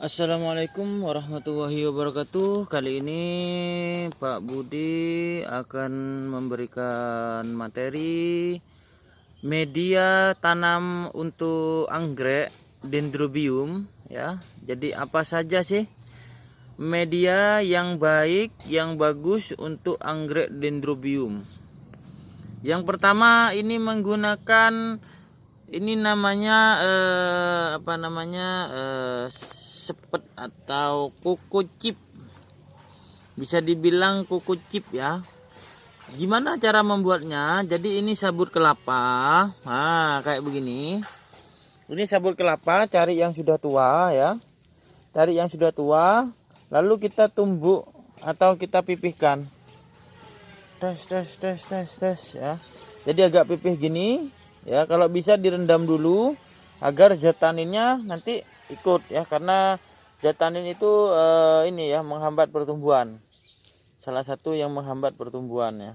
Assalamualaikum warahmatullahi wabarakatuh. Kali ini Pak Budi akan memberikan materi media tanam untuk anggrek dendrobium ya. Jadi apa saja sih media yang baik, yang bagus untuk anggrek dendrobium? Yang pertama ini menggunakan ini namanya sepet atau kuku chip, bisa dibilang kuku chip ya. Gimana cara membuatnya? Jadi ini sabut kelapa, nah kayak begini. Ini sabut kelapa, cari yang sudah tua ya, cari yang sudah tua, lalu kita tumbuk atau kita pipihkan. Tes ya. Jadi agak pipih gini ya, kalau bisa direndam dulu agar zat taninnya nanti ikut ya, karena zat tanin itu ini ya menghambat pertumbuhan, salah satu yang menghambat pertumbuhan ya,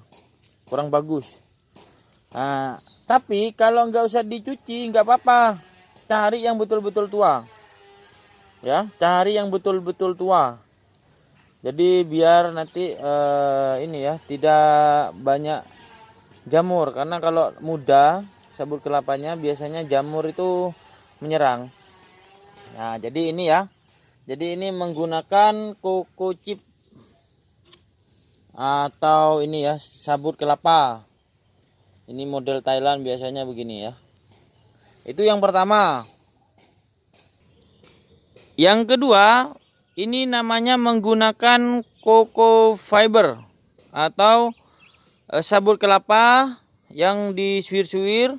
kurang bagus. Nah, tapi kalau nggak usah dicuci nggak apa-apa, cari yang betul-betul tua ya, cari yang betul-betul tua. Jadi biar nanti ini ya tidak banyak jamur, karena kalau muda sabut kelapanya biasanya jamur itu menyerang. Nah, jadi ini ya. Jadi ini menggunakan kuku chip atau ini ya sabut kelapa. Ini model Thailand biasanya begini ya. Itu yang pertama. Yang kedua, ini namanya menggunakan coco fiber atau sabut kelapa yang disuir-suir.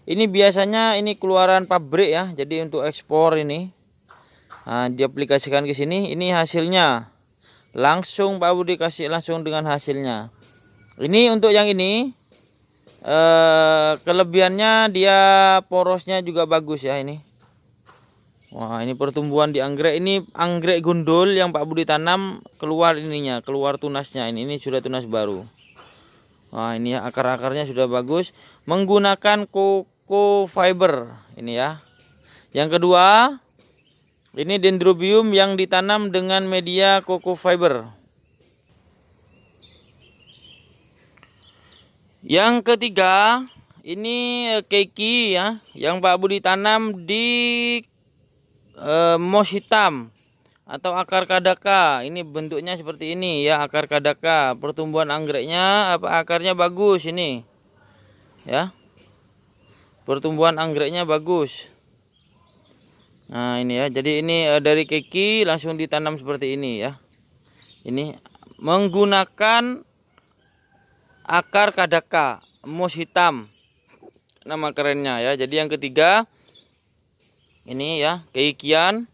Ini biasanya ini keluaran pabrik ya. Jadi untuk ekspor ini. Nah, diaplikasikan ke sini, ini hasilnya langsung Pak Budi kasih langsung dengan hasilnya. Ini untuk yang ini kelebihannya dia porosnya juga bagus ya ini. Wah, ini pertumbuhan di anggrek, ini anggrek gundul yang Pak Budi tanam, keluar ininya, keluar tunasnya ini sudah tunas baru. Wah, ini ya akar-akarnya sudah bagus menggunakan coco fiber ini ya. Yang kedua, ini dendrobium yang ditanam dengan media coco fiber. Yang ketiga, ini keiki ya, yang Pak Budi tanam di moss hitam atau akar kadaka. Ini bentuknya seperti ini ya, akar kadaka. Pertumbuhan anggreknya akarnya bagus ini. Ya. Pertumbuhan anggreknya bagus. Nah, ini ya. Jadi ini dari keki langsung ditanam seperti ini ya. Ini menggunakan akar kadaka, moss hitam. Nama kerennya ya. Jadi yang ketiga ini ya, keikian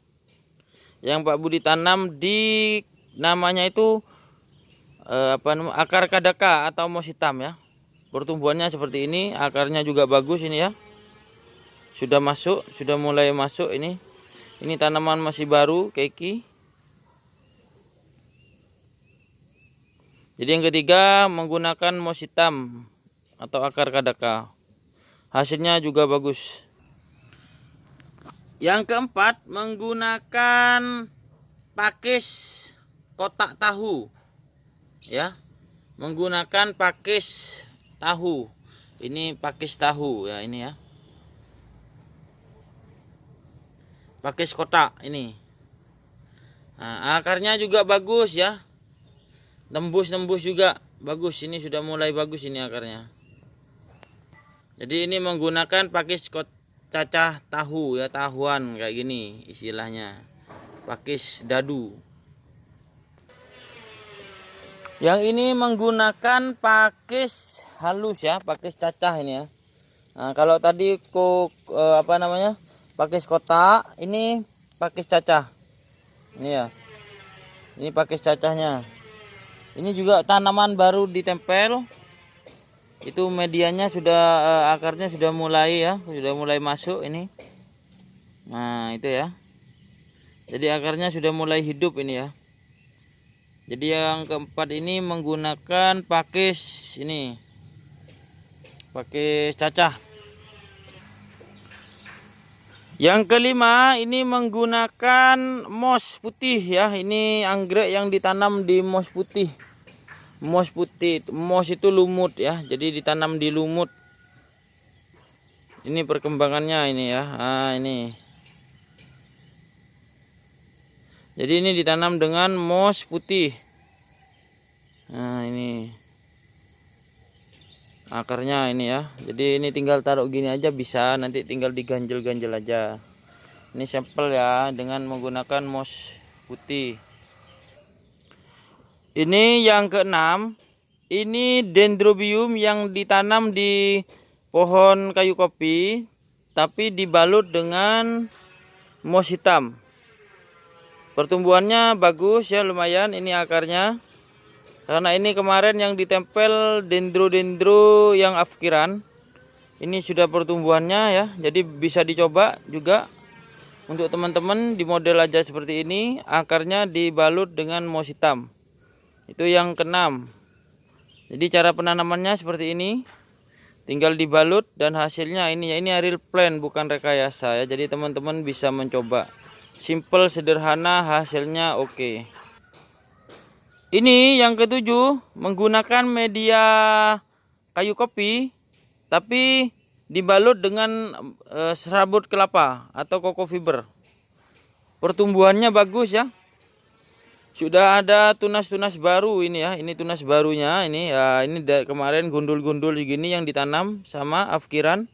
yang Pak Budi tanam di namanya itu akar kadaka atau moss hitam ya. Pertumbuhannya seperti ini, akarnya juga bagus ini ya. Sudah masuk, sudah mulai masuk ini. Ini tanaman masih baru, keiki. Jadi yang ketiga menggunakan moss hitam atau akar kadaka. Hasilnya juga bagus. Yang keempat menggunakan pakis kotak tahu. Ya. Menggunakan pakis tahu. Ini pakis tahu ya ini ya. Pakis kotak ini. Nah, akarnya juga bagus ya. Nembus-nembus juga bagus. Ini sudah mulai bagus ini akarnya. Jadi ini menggunakan pakis cacah tahu ya, tahuan kayak gini istilahnya. Pakis dadu. Yang ini menggunakan pakis halus ya, pakis cacah ini ya. Nah, kalau tadi pakis kotak, ini pakis cacah. Ini ya. Ini pakis cacahnya. Ini juga tanaman baru ditempel. Itu medianya sudah akarnya sudah mulai ya, sudah mulai masuk ini. Nah, itu ya. Jadi akarnya sudah mulai hidup ini ya. Jadi yang keempat ini menggunakan pakis ini. Pakis cacah. Yang kelima, ini menggunakan moss putih ya. Ini anggrek yang ditanam di moss putih. Moss putih, moss itu lumut ya. Jadi ditanam di lumut. Ini perkembangannya ini ya. Nah, ini. Jadi ini ditanam dengan moss putih. Nah, ini. Akarnya ini ya. Jadi ini tinggal taruh gini aja bisa, nanti tinggal diganjel-ganjel aja. Ini sampel ya dengan menggunakan moss putih. Ini yang keenam. Ini dendrobium yang ditanam di pohon kayu kopi, tapi dibalut dengan moss hitam. Pertumbuhannya bagus ya, lumayan ini akarnya. Karena ini kemarin yang ditempel dendro-dendro yang afkiran. Ini sudah pertumbuhannya ya. Jadi bisa dicoba juga. Untuk teman-teman di model aja seperti ini. Akarnya dibalut dengan moss hitam. Itu yang keenam. Jadi cara penanamannya seperti ini. Tinggal dibalut dan hasilnya ini ya. Ini real plan bukan rekayasa ya. Jadi teman-teman bisa mencoba. Simple, sederhana, hasilnya oke. Ini yang ketujuh, menggunakan media kayu kopi tapi dibalut dengan serabut kelapa atau koko fiber. Pertumbuhannya bagus ya. Sudah ada tunas-tunas baru ini ya. Ini tunas barunya ini ya, ini kemarin gundul-gundul gini yang ditanam sama afkiran.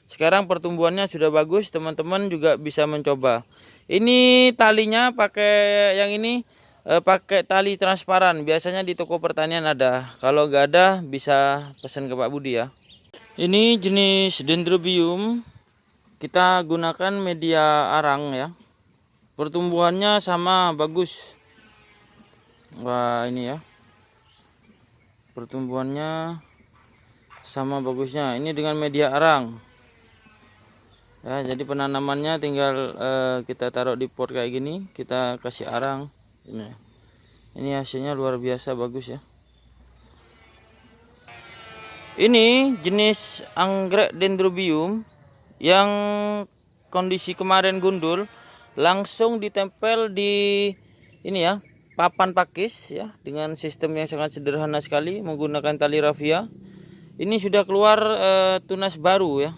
Sekarang pertumbuhannya sudah bagus, teman-teman juga bisa mencoba. Ini talinya pakai yang ini. Pakai tali transparan, biasanya di toko pertanian ada. Kalau nggak ada bisa pesan ke Pak Budi ya. Ini jenis dendrobium, kita gunakan media arang ya. Pertumbuhannya sama bagus. Wah ini ya, pertumbuhannya sama bagusnya. Ini dengan media arang ya. Jadi penanamannya tinggal kita taruh di pot kayak gini, kita kasih arang. Ini hasilnya luar biasa bagus ya. Ini jenis anggrek dendrobium yang kondisi kemarin gundul, langsung ditempel di ini ya, papan pakis ya, dengan sistem yang sangat sederhana sekali menggunakan tali rafia. Ini sudah keluar tunas baru ya.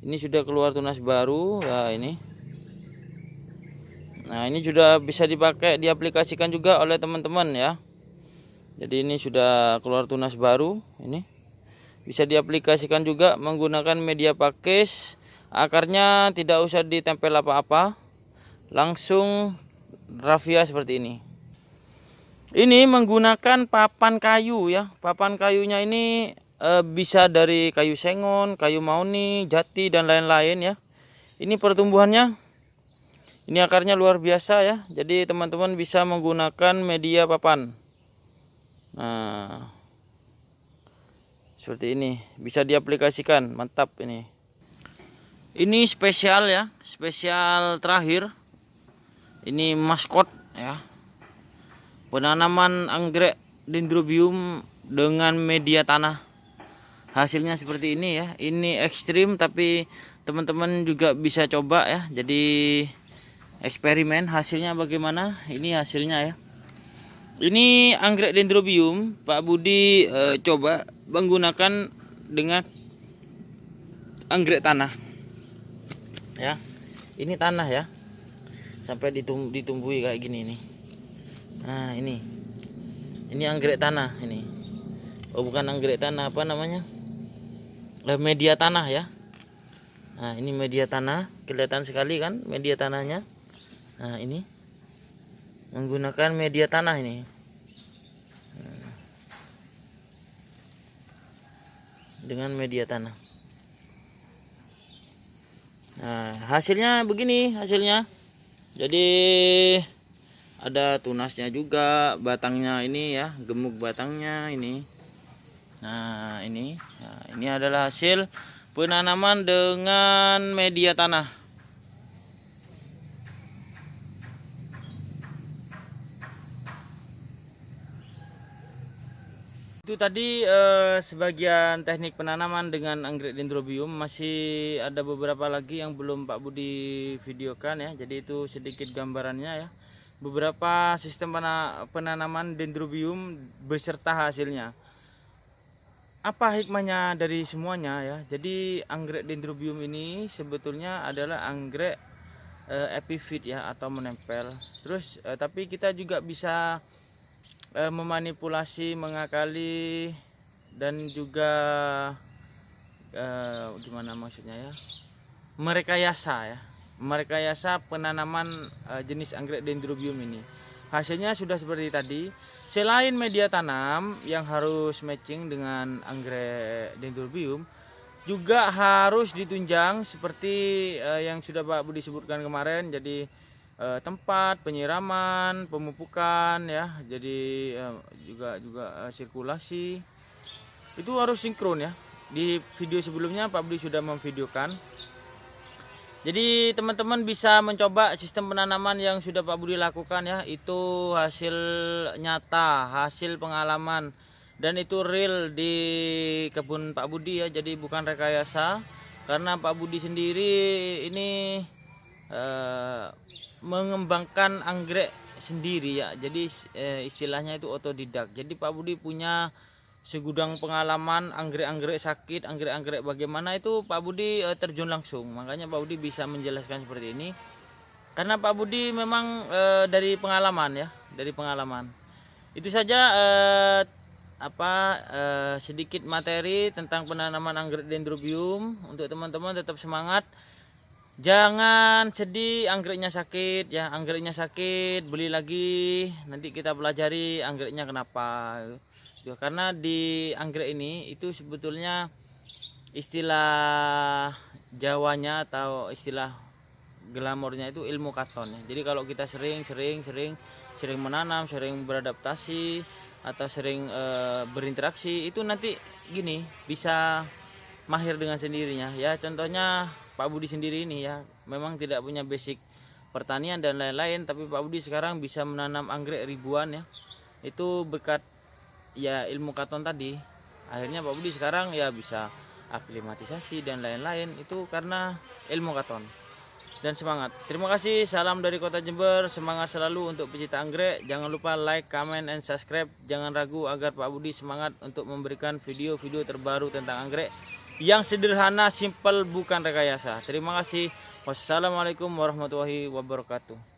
Ini sudah keluar tunas baru ya ini. Nah ini sudah bisa dipakai, diaplikasikan juga oleh teman-teman ya. Jadi ini sudah keluar tunas baru. Ini bisa diaplikasikan juga menggunakan media pakis. Akarnya tidak usah ditempel apa-apa, langsung rafia seperti ini. Ini menggunakan papan kayu ya. Papan kayunya ini bisa dari kayu sengon, kayu mahoni, jati dan lain-lain ya. Ini pertumbuhannya. Ini akarnya luar biasa ya. Jadi teman-teman bisa menggunakan media papan. Nah, seperti ini bisa diaplikasikan, mantap ini. Ini spesial ya, spesial terakhir. Ini maskot ya. Penanaman anggrek dendrobium dengan media tanah. Hasilnya seperti ini ya. Ini ekstrim tapi teman-teman juga bisa coba ya. Jadi eksperimen hasilnya bagaimana. Ini hasilnya ya. Ini anggrek dendrobium Pak Budi coba menggunakan dengan anggrek tanah ya. Ini tanah ya, sampai ditumbuhi kayak gini nih. Nah ini anggrek tanah ini. Oh bukan anggrek tanah, apa namanya, media tanah ya. Nah ini media tanah, kelihatan sekali kan media tanahnya. Nah ini menggunakan media tanah ini. Dengan media tanah. Nah hasilnya begini hasilnya. Jadi ada tunasnya juga, batangnya ini ya, gemuk batangnya ini. Nah ini adalah hasil penanaman dengan media tanah. Itu tadi sebagian teknik penanaman dengan anggrek dendrobium. Masih ada beberapa lagi yang belum Pak Budi videokan ya. Jadi itu sedikit gambarannya ya. Beberapa sistem penanaman dendrobium beserta hasilnya. Apa hikmahnya dari semuanya ya? Jadi anggrek dendrobium ini sebetulnya adalah anggrek epifit ya, atau menempel. Terus tapi kita juga bisa memanipulasi, mengakali, dan juga gimana maksudnya ya, merekayasa penanaman jenis anggrek dendrobium ini. Hasilnya sudah seperti tadi. Selain media tanam yang harus matching dengan anggrek dendrobium, juga harus ditunjang seperti yang sudah Pak Budi sebutkan kemarin. Jadi tempat penyiraman, pemupukan ya, jadi juga sirkulasi itu harus sinkron ya. Di video sebelumnya Pak Budi sudah memvideokan. Jadi teman-teman bisa mencoba sistem penanaman yang sudah Pak Budi lakukan ya. Itu hasil nyata, hasil pengalaman, dan itu real di kebun Pak Budi ya. Jadi bukan rekayasa, karena Pak Budi sendiri ini mengembangkan anggrek sendiri ya. Jadi istilahnya itu otodidak. Jadi Pak Budi punya segudang pengalaman anggrek-anggrek sakit, anggrek-anggrek bagaimana itu Pak Budi terjun langsung. Makanya Pak Budi bisa menjelaskan seperti ini, karena Pak Budi memang dari pengalaman ya, dari pengalaman. Itu saja sedikit materi tentang penanaman anggrek dendrobium. Untuk teman-teman tetap semangat. Jangan sedih anggreknya sakit ya. Anggreknya sakit, beli lagi, nanti kita pelajari anggreknya kenapa ya. Karena di anggrek ini itu sebetulnya istilah Jawanya atau istilah glamornya itu ilmu katon ya. Jadi kalau kita sering menanam, sering beradaptasi, atau sering berinteraksi, itu nanti gini bisa mahir dengan sendirinya ya. Contohnya Pak Budi sendiri ini ya, memang tidak punya basic pertanian dan lain-lain, tapi Pak Budi sekarang bisa menanam anggrek ribuan ya. Itu berkat ya ilmu katon tadi. Akhirnya Pak Budi sekarang ya bisa aklimatisasi dan lain-lain, itu karena ilmu katon. Dan semangat. Terima kasih, salam dari Kota Jember. Semangat selalu untuk pecinta anggrek. Jangan lupa like, comment, and subscribe. Jangan ragu agar Pak Budi semangat untuk memberikan video-video terbaru tentang anggrek yang sederhana, simpel, bukan rekayasa. Terima kasih. Wassalamualaikum warahmatullahi wabarakatuh.